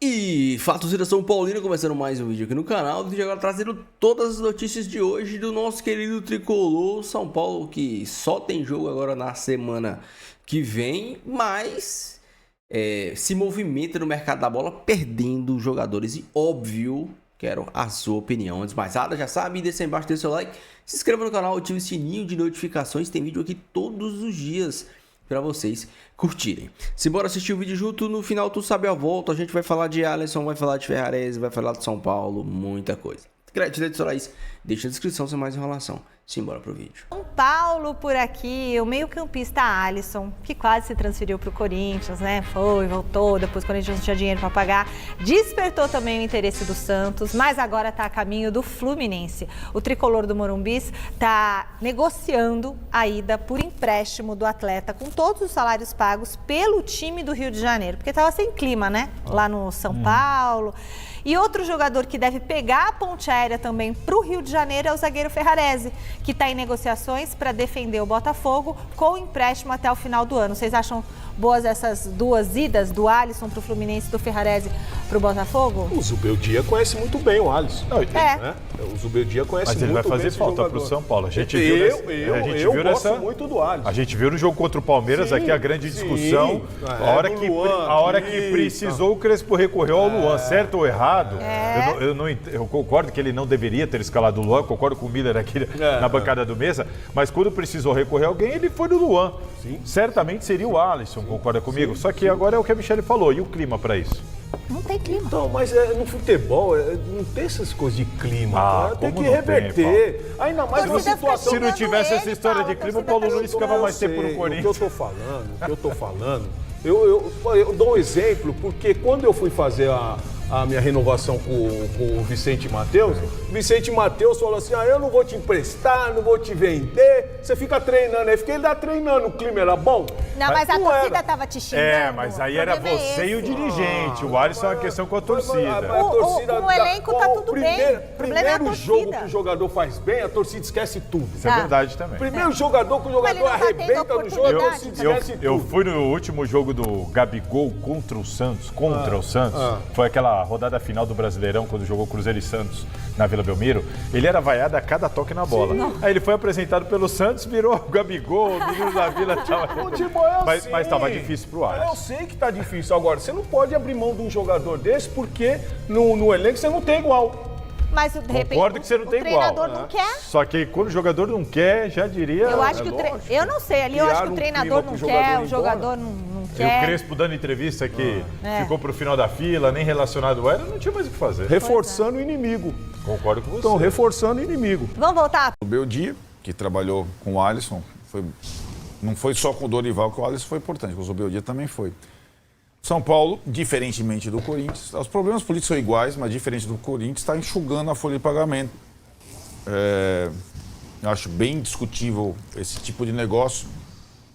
E fatos da São Paulino, começando mais um vídeo aqui no canal. O vídeo agora trazendo todas as notícias de hoje do nosso querido tricolor São Paulo, que só tem jogo agora na semana que vem, mas se movimenta no mercado da bola perdendo jogadores. E óbvio, quero a sua opinião. Antes de mais nada, já sabe, deixa aí embaixo, deixa seu like, se inscreva no canal, ative o sininho de notificações, tem vídeo aqui todos os dias para vocês curtirem. Simbora assistir o vídeo junto, no final tu sabe a volta, a gente vai falar de Alisson, vai falar de Ferrarese, vai falar de São Paulo, muita coisa. Direitos, deixa na descrição sem mais enrolação. Simbora pro vídeo. São Paulo por aqui, o meio-campista Alisson, que quase se transferiu pro Corinthians, né? Foi, voltou, depois o Corinthians não tinha dinheiro para pagar. Despertou também o interesse do Santos, mas agora tá a caminho do Fluminense. O tricolor do Morumbi tá negociando a ida por empréstimo do atleta com todos os salários pagos pelo time do Rio de Janeiro, porque tava sem clima, né? Lá no São Paulo. E outro jogador que deve pegar a ponte aérea também para o Rio de Janeiro é o zagueiro Ferrarese, que está em negociações para defender o Botafogo com empréstimo até o final do ano. Vocês acham boas essas duas idas do Alisson para o Fluminense e do Ferrarese para o Botafogo? O Zubeldia conhece muito bem o Alisson. Né? O Zubeldia conhece muito bem. Mas ele vai fazer falta para o São Paulo. A gente viu eu gosto muito do Alisson. A gente viu no jogo contra o Palmeiras aqui a grande discussão. A hora que precisou, o Crespo recorreu ao Luan, certo ou errado? Eu concordo que ele não deveria ter escalado o Luan, concordo com o Miller aqui na bancada do Mesa, mas quando precisou recorrer a alguém, ele foi no Luan. Sim. Certamente seria o Alisson, concorda comigo? Sim, só que agora é o que a Michele falou, e o clima para isso? Não tem clima. Então, mas no futebol não tem essas coisas de clima. Tem que reverter. Ainda mais uma situação... Se não tivesse essa história de clima, o Paulo Nunes ficava mais tempo no Corinthians. O que eu tô falando, eu dou um exemplo, porque quando eu fui fazer a minha renovação com o Vicente Matheus, Vicente Matheus falou assim, eu não vou te emprestar, não vou te vender, você fica treinando. Aí fiquei lá treinando, o clima era bom. Não, mas a torcida tava te xingando. Mas aí era você e o dirigente, o Alisson é uma questão com a torcida. O elenco tá tudo bem, primeiro jogo que o jogador faz bem, a torcida esquece tudo. Isso é verdade também. Primeiro jogador que o jogador arrebenta no jogo, a torcida esquece tudo. Eu fui no último jogo do Gabigol contra o Santos, foi aquela rodada final do Brasileirão, quando jogou Cruzeiro e Santos na Vila Belmiro, ele era vaiado a cada toque na bola. Aí ele foi apresentado pelo Santos, virou o Gabigol, o menino da Vila. Mas estava difícil pro Alisson. Eu sei que tá difícil. Agora, você não pode abrir mão de um jogador desse, porque no elenco você não tem igual. Mas, de repente, concordo que você não tem igual. O treinador não quer. Só que quando o jogador não quer, já diria... Eu acho que eu não sei, ali eu acho que o treinador não quer, o jogador não quer. E o Crespo dando entrevista que ficou pro final da fila, nem relacionado era, não tinha mais o que fazer. Reforçando o inimigo. Concordo com você. Então, reforçando o inimigo. Vamos voltar. O Zubeldia, que trabalhou com o Alisson, não foi só com o Dorival que o Alisson foi importante, o Zubeldia também foi. São Paulo, diferentemente do Corinthians, os problemas políticos são iguais, mas diferente do Corinthians, está enxugando a folha de pagamento. Eu acho bem discutível esse tipo de negócio.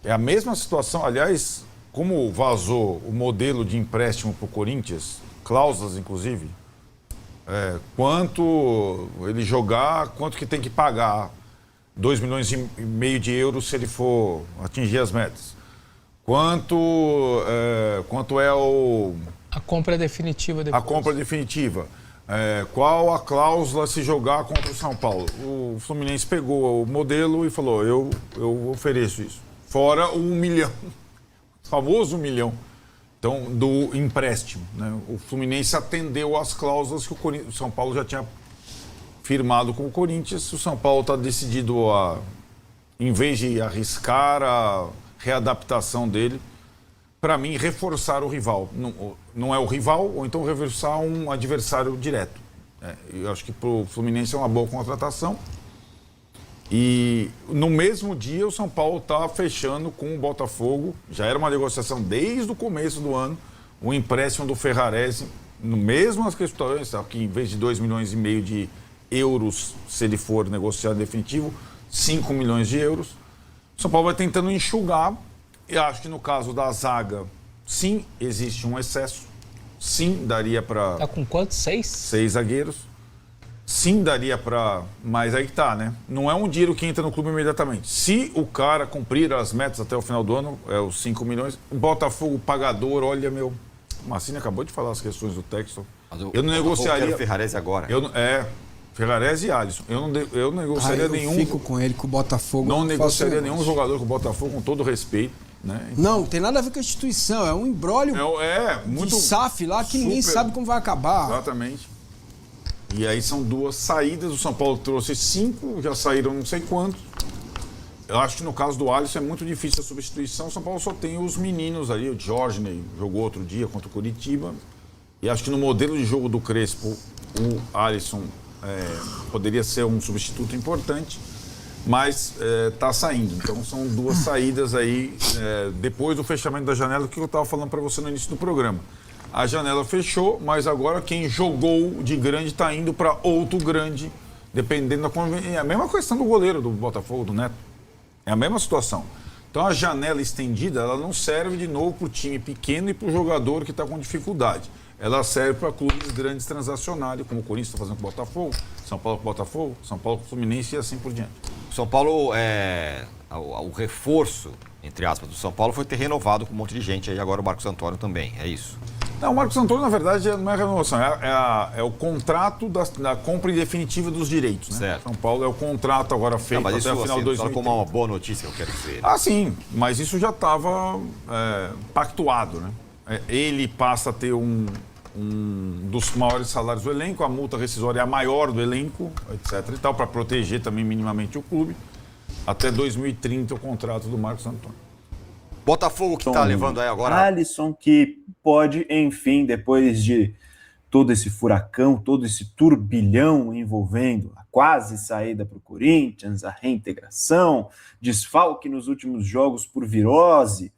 É a mesma situação, aliás, como vazou o modelo de empréstimo para o Corinthians, cláusulas inclusive, quanto ele jogar, quanto que tem que pagar, 2,5 milhões de euros se ele for atingir as metas. Quanto é a compra definitiva depois. A compra definitiva. Qual a cláusula se jogar contra o São Paulo? O Fluminense pegou o modelo e falou, eu ofereço isso. Fora o 1 milhão, o famoso 1 milhão, então, do empréstimo. Né? O Fluminense atendeu às cláusulas que o São Paulo já tinha firmado com o Corinthians. O São Paulo está decidido a, em vez de arriscar a readaptação dele, para mim, reforçar o rival. Não é o rival, ou então reforçar um adversário direto. Eu acho que para o Fluminense é uma boa contratação. E no mesmo dia, o São Paulo está fechando com o Botafogo, já era uma negociação desde o começo do ano, o empréstimo do Ferrarese, no mesmo as questões, aqui em vez de 2,5 milhões de euros, se ele for negociado definitivo, 5 milhões de euros. O São Paulo vai tentando enxugar. Eu acho que no caso da zaga, sim, existe um excesso. Sim, daria para... Tá com quantos? 6? 6 zagueiros. Sim, daria para... Mas aí que tá, né? Não é um dinheiro que entra no clube imediatamente. Se o cara cumprir as metas até o final do ano, é os 5 milhões, o Botafogo pagador, olha, meu... O Massini acabou de falar as questões do Textor. Eu não negociaria o Ferrarese agora. Ferrarese e Alisson. Eu não negociaria nenhum. Eu fico com ele, com o Botafogo. Não negociaria nenhum jogador com o Botafogo, com todo respeito. Né? Então, não tem nada a ver com a instituição. É um imbróglio muito de SAF lá que ninguém sabe como vai acabar. Exatamente. E aí são 2 saídas. O São Paulo trouxe 5, já saíram não sei quantos. Eu acho que no caso do Alisson é muito difícil a substituição. O São Paulo só tem os meninos ali. O Jorge jogou outro dia contra o Curitiba. E acho que no modelo de jogo do Crespo, o Alisson poderia ser um substituto importante, mas está saindo. Então são 2 saídas aí depois do fechamento da janela, que eu estava falando para você no início do programa. A janela fechou, mas agora quem jogou de grande está indo para outro grande, dependendo da conveniência. É a mesma questão do goleiro do Botafogo, do Neto. É a mesma situação. Então a janela estendida, ela não serve de novo para o time pequeno e para o jogador que está com dificuldade. Ela serve para clubes grandes transacionais, como o Corinthians está fazendo com o Botafogo, São Paulo com o Botafogo, São Paulo com o Fluminense e assim por diante. O São Paulo, o reforço, entre aspas, do São Paulo foi ter renovado com um monte de gente aí, agora o Marcos Antônio também, é isso? Não, o Marcos Antônio, na verdade, não é renovação, é o contrato da compra definitiva dos direitos. Né? Certo. São Paulo é o contrato agora feito até o final de 2030. Como uma boa notícia, eu quero dizer. Ah, sim, mas isso já estava pactuado, né? Ele passa a ter um dos maiores salários do elenco, a multa rescisória é a maior do elenco, etc. e tal, para proteger também minimamente o clube. Até 2030 o contrato do Marcos Antônio. Botafogo que está levando aí agora. Alisson que pode, enfim, depois de todo esse furacão, todo esse turbilhão envolvendo a quase saída para o Corinthians, a reintegração, desfalque nos últimos jogos por virose,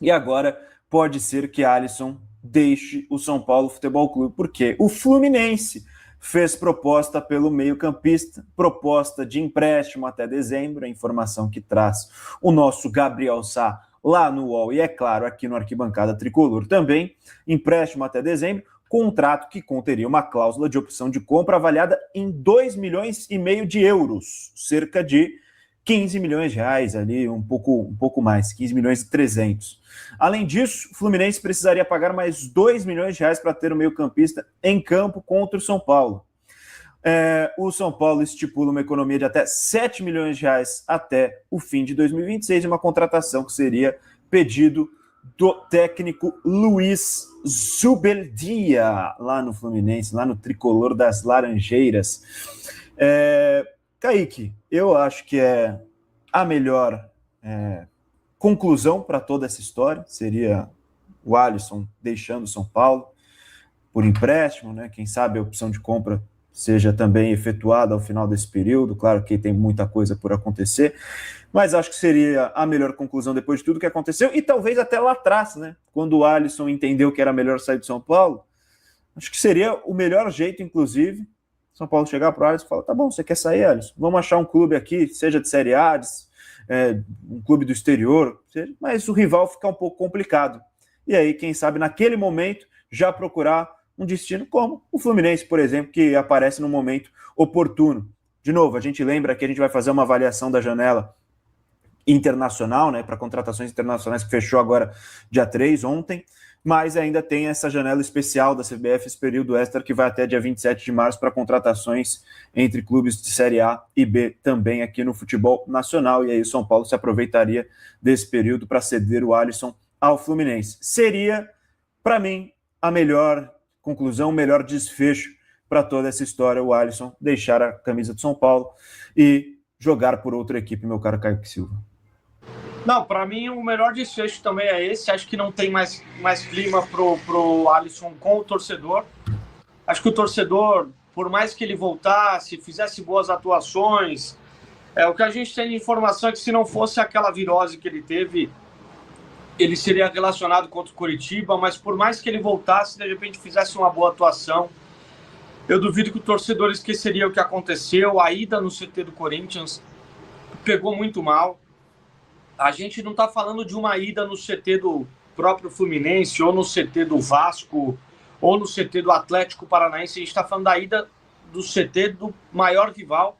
e agora pode ser que Alisson deixe o São Paulo Futebol Clube, porque o Fluminense fez proposta pelo meio-campista, proposta de empréstimo até dezembro, a informação que traz o nosso Gabriel Sá lá no UOL, e é claro, aqui no Arquibancada Tricolor também, empréstimo até dezembro, contrato que conteria uma cláusula de opção de compra avaliada em 2,5 milhões de euros, cerca de 15 milhões de reais ali, um pouco mais, 15 milhões e 300. Além disso, o Fluminense precisaria pagar mais 2 milhões de reais para ter o meio-campista em campo contra o São Paulo. O São Paulo estipula uma economia de até 7 milhões de reais até o fim de 2026, e uma contratação que seria pedido do técnico Luiz Zubeldia, lá no Fluminense, lá no Tricolor das Laranjeiras. Kaique, eu acho que é a melhor conclusão para toda essa história, seria o Alisson deixando o São Paulo por empréstimo, né? Quem sabe a opção de compra seja também efetuada ao final desse período, claro que tem muita coisa por acontecer, mas acho que seria a melhor conclusão depois de tudo que aconteceu, e talvez até lá atrás, né? Quando o Alisson entendeu que era melhor sair do São Paulo, acho que seria o melhor jeito, inclusive, São Paulo chegar para o Alisson e falar, tá bom, você quer sair, Alisson? Vamos achar um clube aqui, seja de Série A, um clube do exterior, mas o rival fica um pouco complicado. E aí, quem sabe, naquele momento, já procurar um destino como o Fluminense, por exemplo, que aparece no momento oportuno. De novo, a gente lembra que a gente vai fazer uma avaliação da janela internacional, né, para contratações internacionais, que fechou agora dia 3, ontem, mas ainda tem essa janela especial da CBF, esse período extra, que vai até dia 27 de março para contratações entre clubes de Série A e B também aqui no futebol nacional, e aí o São Paulo se aproveitaria desse período para ceder o Alisson ao Fluminense. Seria, para mim, a melhor conclusão, o melhor desfecho para toda essa história, o Alisson deixar a camisa do São Paulo e jogar por outra equipe, meu caro Caio Silva. Não, para mim o melhor desfecho também é esse. Acho que não tem mais clima pro Alisson com o torcedor. Acho que o torcedor, por mais que ele voltasse, fizesse boas atuações, o que a gente tem de informação é que se não fosse aquela virose que ele teve, ele seria relacionado contra o Curitiba, mas por mais que ele voltasse, de repente fizesse uma boa atuação, eu duvido que o torcedor esqueceria o que aconteceu. A ida no CT do Corinthians pegou muito mal. A gente não está falando de uma ida no CT do próprio Fluminense, ou no CT do Vasco, ou no CT do Atlético Paranaense. A gente está falando da ida do CT do maior rival.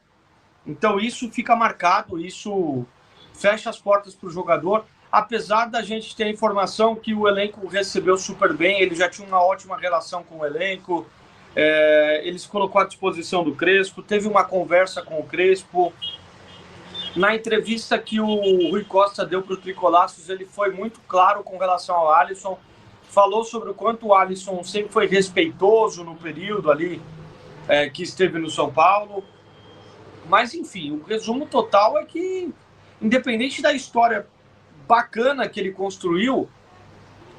Então isso fica marcado, isso fecha as portas para o jogador. apesar da gente ter a informação que o elenco recebeu super bem, ele já tinha uma ótima relação com o elenco, ele se colocou à disposição do Crespo, teve uma conversa com o Crespo. Na entrevista que o Rui Costa deu para o Tricolaços, ele foi muito claro com relação ao Alisson, falou sobre o quanto o Alisson sempre foi respeitoso no período ali que esteve no São Paulo. Mas, enfim, o resumo total é que, independente da história bacana que ele construiu,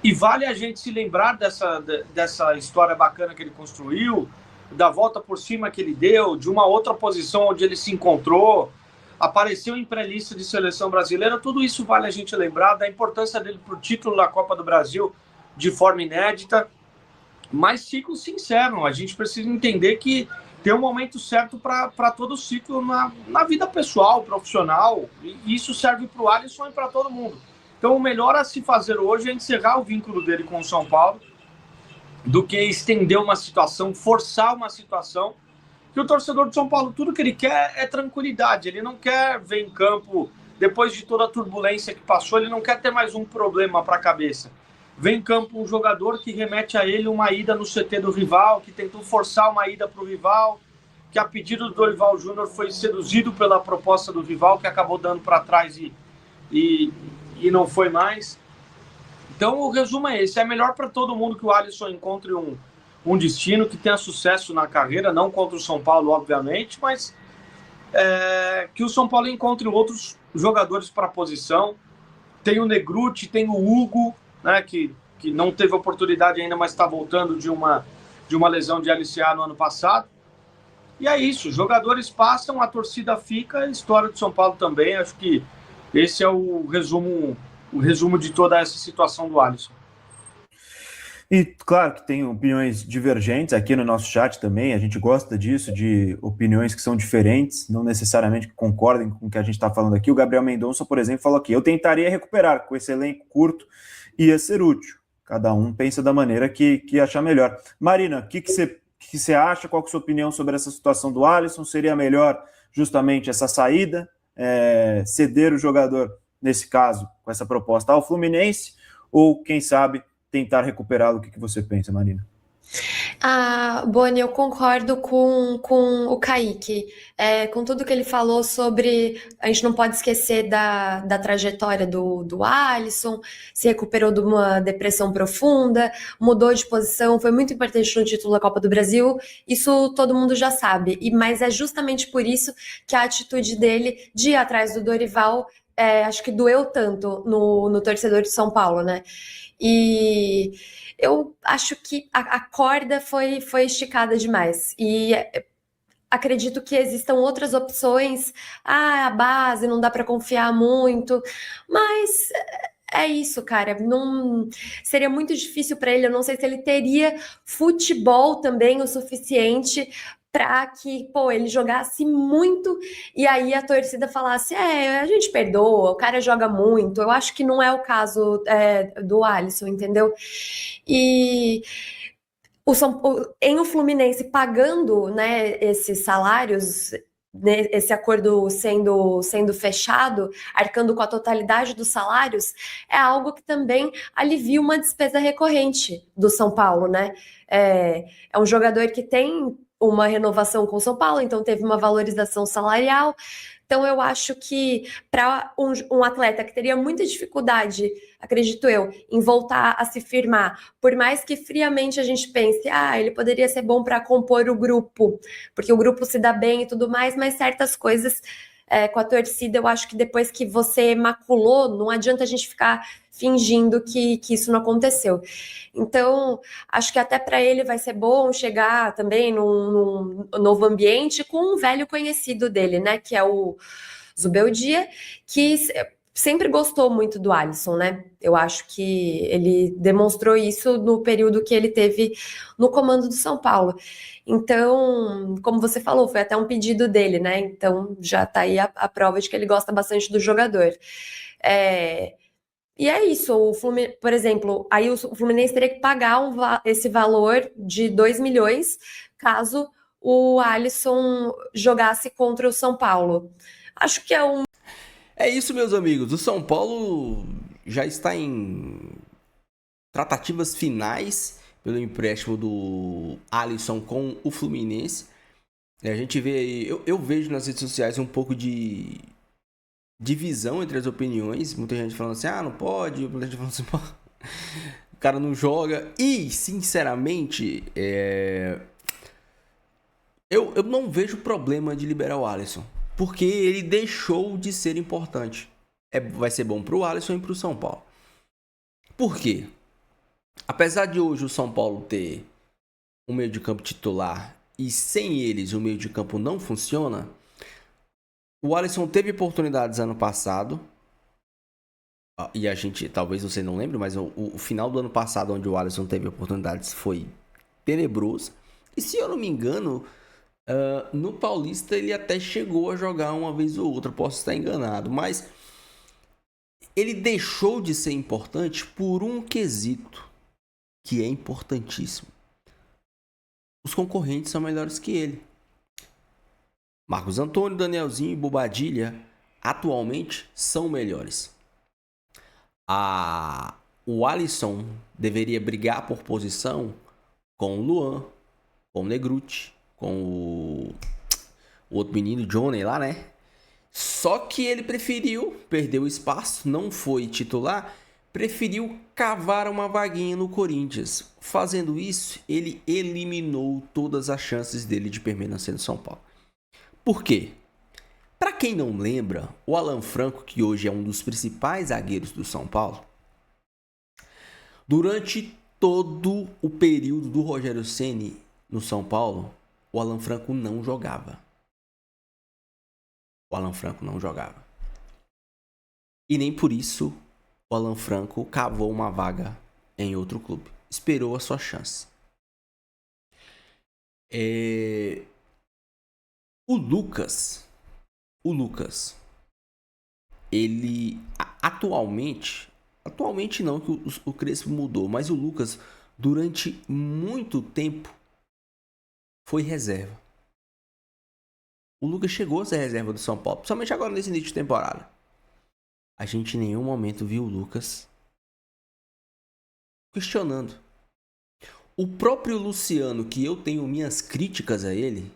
e vale a gente se lembrar dessa história bacana que ele construiu, da volta por cima que ele deu, de uma outra posição onde ele se encontrou, apareceu em pré-lista de seleção brasileira, tudo isso vale a gente lembrar da importância dele para o título da Copa do Brasil de forma inédita. Mas ciclos se encerram, a gente precisa entender que tem um momento certo para todo ciclo na vida pessoal, profissional, e isso serve para o Alisson e para todo mundo. Então o melhor a se fazer hoje é encerrar o vínculo dele com o São Paulo, do que estender uma situação, forçar uma situação, que o torcedor de São Paulo, tudo que ele quer é tranquilidade, ele não quer ver em campo, depois de toda a turbulência que passou, ele não quer ter mais um problema para a cabeça. Vem em campo um jogador que remete a ele uma ida no CT do rival, que tentou forçar uma ida para o rival, que a pedido do Dorival Júnior foi seduzido pela proposta do rival, que acabou dando para trás e não foi mais. Então o resumo é esse, é melhor para todo mundo que o Alisson encontre um destino, que tenha sucesso na carreira, não contra o São Paulo, obviamente, mas que o São Paulo encontre outros jogadores para a posição. Tem o Negruti, tem o Hugo, né, que não teve oportunidade ainda, mas está voltando de uma lesão de LCA no ano passado. E é isso, jogadores passam, a torcida fica, a história do São Paulo também. Acho que esse é o resumo de toda essa situação do Alisson. E claro que tem opiniões divergentes aqui no nosso chat também, a gente gosta disso, de opiniões que são diferentes, não necessariamente que concordem com o que a gente está falando aqui. O Gabriel Mendonça, por exemplo, falou aqui: eu tentaria recuperar, com esse elenco curto ia ser útil. Cada um pensa da maneira que achar melhor. Marina, o que você acha? Qual que é a sua opinião sobre essa situação do Alisson? Seria melhor justamente essa saída, ceder o jogador, nesse caso, com essa proposta ao Fluminense, ou quem sabe tentar recuperá-lo? O que você pensa, Marina? Boni, eu concordo com o Kaique, com tudo que ele falou sobre, a gente não pode esquecer da trajetória do Alisson, se recuperou de uma depressão profunda, mudou de posição, foi muito importante no título da Copa do Brasil, isso todo mundo já sabe, mas é justamente por isso que a atitude dele de ir atrás do Dorival, acho que doeu tanto no torcedor de São Paulo, né? E eu acho que a corda foi esticada demais. E acredito que existam outras opções. A base não dá para confiar muito, mas é isso, cara. Não seria muito difícil para ele. Eu não sei se ele teria futebol também o suficiente para que, ele jogasse muito e aí a torcida falasse, a gente perdoa, o cara joga muito. Eu acho que não é o caso do Alisson, entendeu? E o Fluminense pagando, né, esses salários, né, esse acordo sendo fechado, arcando com a totalidade dos salários, é algo que também alivia uma despesa recorrente do São Paulo, né? É um jogador que tem uma renovação com o São Paulo, então teve uma valorização salarial. Então eu acho que para um atleta que teria muita dificuldade, acredito eu, em voltar a se firmar, por mais que friamente a gente pense, ele poderia ser bom para compor o grupo, porque o grupo se dá bem e tudo mais, mas certas coisas com a torcida, eu acho que depois que você maculou, não adianta a gente ficar fingindo que isso não aconteceu. Então, acho que até para ele vai ser bom chegar também num novo ambiente com um velho conhecido dele, né, que é o Zubeldia, que sempre gostou muito do Alisson, né? Eu acho que ele demonstrou isso no período que ele teve no comando do São Paulo. Então, como você falou, foi até um pedido dele, né? Então, já tá aí a prova de que ele gosta bastante do jogador. E é isso, por exemplo, aí o Fluminense teria que pagar esse valor de 2 milhões caso o Alisson jogasse contra o São Paulo. Acho que é É isso, meus amigos. O São Paulo já está em tratativas finais pelo empréstimo do Alisson com o Fluminense. A gente vê aí, eu vejo nas redes sociais um pouco de divisão entre as opiniões. Muita gente falando assim, não pode, muita gente falando assim, pô, o cara não joga. E, sinceramente, eu não vejo problema de liberar o Alisson, porque ele deixou de ser importante. Vai ser bom pro Alisson e pro São Paulo. Por quê? Apesar de hoje o São Paulo ter um meio de campo titular e sem eles o meio de campo não funciona, o Alisson teve oportunidades ano passado, e a gente, talvez você não lembre, mas o final do ano passado onde o Alisson teve oportunidades foi tenebroso. E se eu não me engano, no Paulista ele até chegou a jogar uma vez ou outra, posso estar enganado, mas ele deixou de ser importante por um quesito que é importantíssimo. Os concorrentes são melhores que ele. Marcos Antônio, Danielzinho e Bobadilha atualmente são melhores. O Alisson deveria brigar por posição com o Luan, com o Negrutti, com o outro menino, Johnny lá, né? Só que ele preferiu, perdeu espaço, não foi titular, preferiu cavar uma vaguinha no Corinthians. Fazendo isso, ele eliminou todas as chances dele de permanecer no São Paulo. Por quê? Para quem não lembra, o Alan Franco, que hoje é um dos principais zagueiros do São Paulo, durante todo o período do Rogério Ceni no São Paulo, o Alan Franco não jogava. O Alan Franco não jogava. E nem por isso o Alan Franco cavou uma vaga em outro clube. Esperou a sua chance. O Lucas, ele atualmente não, que o Crespo mudou, mas o Lucas durante muito tempo foi reserva. O Lucas chegou a ser reserva do São Paulo, principalmente agora nesse início de temporada. A gente em nenhum momento viu o Lucas questionando. O próprio Luciano, que eu tenho minhas críticas a ele,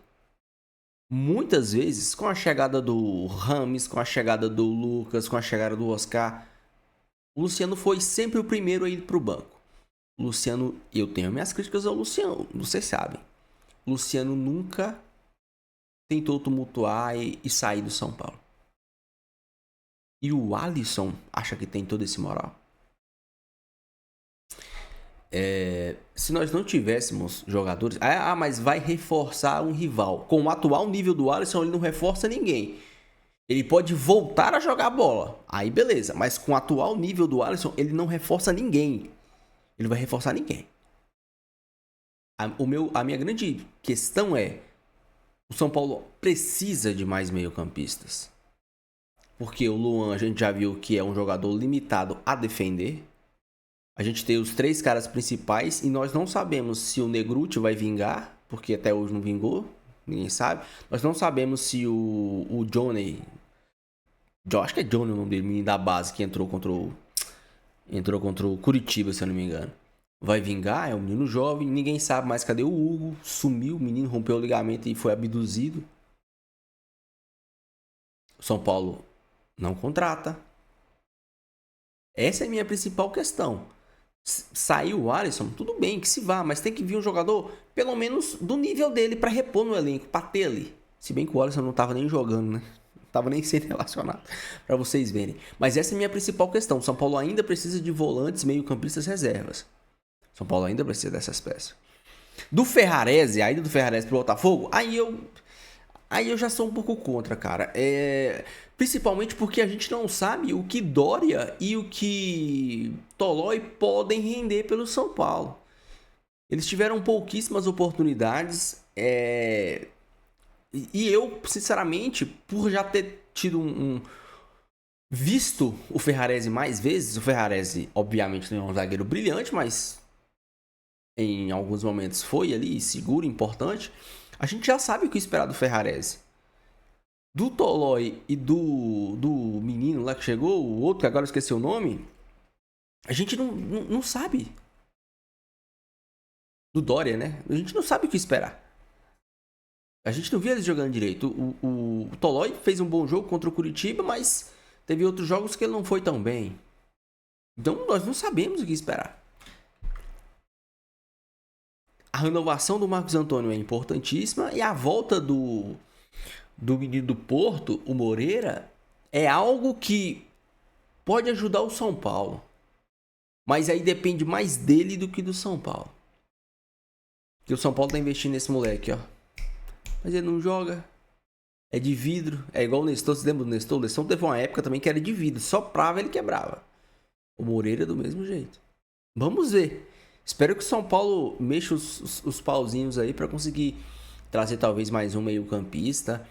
muitas vezes, com a chegada do Rames, com a chegada do Lucas, com a chegada do Oscar, o Luciano foi sempre o primeiro a ir pro banco. O Luciano, eu tenho minhas críticas ao Luciano, vocês sabem. O Luciano nunca tentou tumultuar e sair do São Paulo. E o Alisson acha que tem todo esse moral? Se nós não tivéssemos jogadores... mas vai reforçar um rival. Com o atual nível do Alisson, ele não reforça ninguém. Ele pode voltar a jogar bola. Aí beleza. Mas com o atual nível do Alisson, ele não reforça ninguém. Ele vai reforçar ninguém. A minha grande questão é... O São Paulo precisa de mais meio-campistas. Porque o Luan, a gente já viu que é um jogador limitado a defender. A gente tem os 3 caras principais e nós não sabemos se o Negrutti vai vingar, porque até hoje não vingou, ninguém sabe. Nós não sabemos se o Johnny... acho que é Johnny o nome dele, menino da base que entrou contra o Curitiba, se eu não me engano. Vai vingar, é um menino jovem, ninguém sabe mais cadê o Hugo, sumiu, o menino rompeu o ligamento e foi abduzido. O São Paulo não contrata. Essa é a minha principal questão. Saiu o Alisson, tudo bem que se vá, mas tem que vir um jogador pelo menos do nível dele para repor no elenco, para ter ali. Se bem que o Alisson não tava nem jogando, né? Não tava nem sendo relacionado, para vocês verem. Mas essa é a minha principal questão. O São Paulo ainda precisa de volantes, meio-campistas, reservas. São Paulo ainda precisa dessas peças. Do Ferrarese, a ida do Ferrarese pro Botafogo, aí eu já sou um pouco contra, cara. Principalmente porque a gente não sabe o que Dória e o que Tolói podem render pelo São Paulo. Eles tiveram pouquíssimas oportunidades. E eu, sinceramente, por já ter tido visto o Ferrarese mais vezes, o Ferrarese, obviamente, não é um zagueiro brilhante, mas em alguns momentos foi ali seguro, importante. A gente já sabe o que esperar do Ferrarese. Do Tolói e do menino lá que chegou, o outro que agora eu esqueci o nome, A gente não sabe. Do Dória, né? A gente não sabe o que esperar. A gente não via eles jogando direito. O Tolói fez um bom jogo contra o Curitiba, mas teve outros jogos que ele não foi tão bem. Então nós não sabemos o que esperar. A renovação do Marcos Antônio é importantíssima e a volta do menino do Porto, o Moreira, é algo que pode ajudar o São Paulo. Mas aí depende mais dele do que do São Paulo. Porque o São Paulo tá investindo nesse moleque, ó. Mas ele não joga. É de vidro. É igual o Nestor. Você lembra do Nestor? O Nestor teve uma época também que era de vidro. Soprava, ele quebrava. O Moreira é do mesmo jeito. Vamos ver. Espero que o São Paulo mexa os pauzinhos aí para conseguir trazer talvez mais um meio-campista.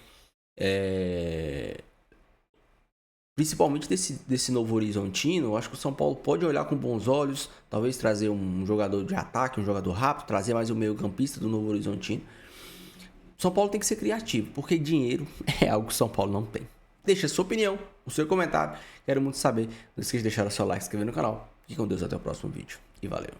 Principalmente desse Novo Horizontino. Eu acho que o São Paulo pode olhar com bons olhos. Talvez trazer um jogador de ataque, um jogador rápido. Trazer mais um meio-campista do Novo Horizontino. São Paulo tem que ser criativo, porque dinheiro é algo que o São Paulo não tem. Deixa a sua opinião, o seu comentário. Quero muito saber. Não esqueça de deixar o seu like, se inscrever no canal. Fique com Deus, até o próximo vídeo. E valeu.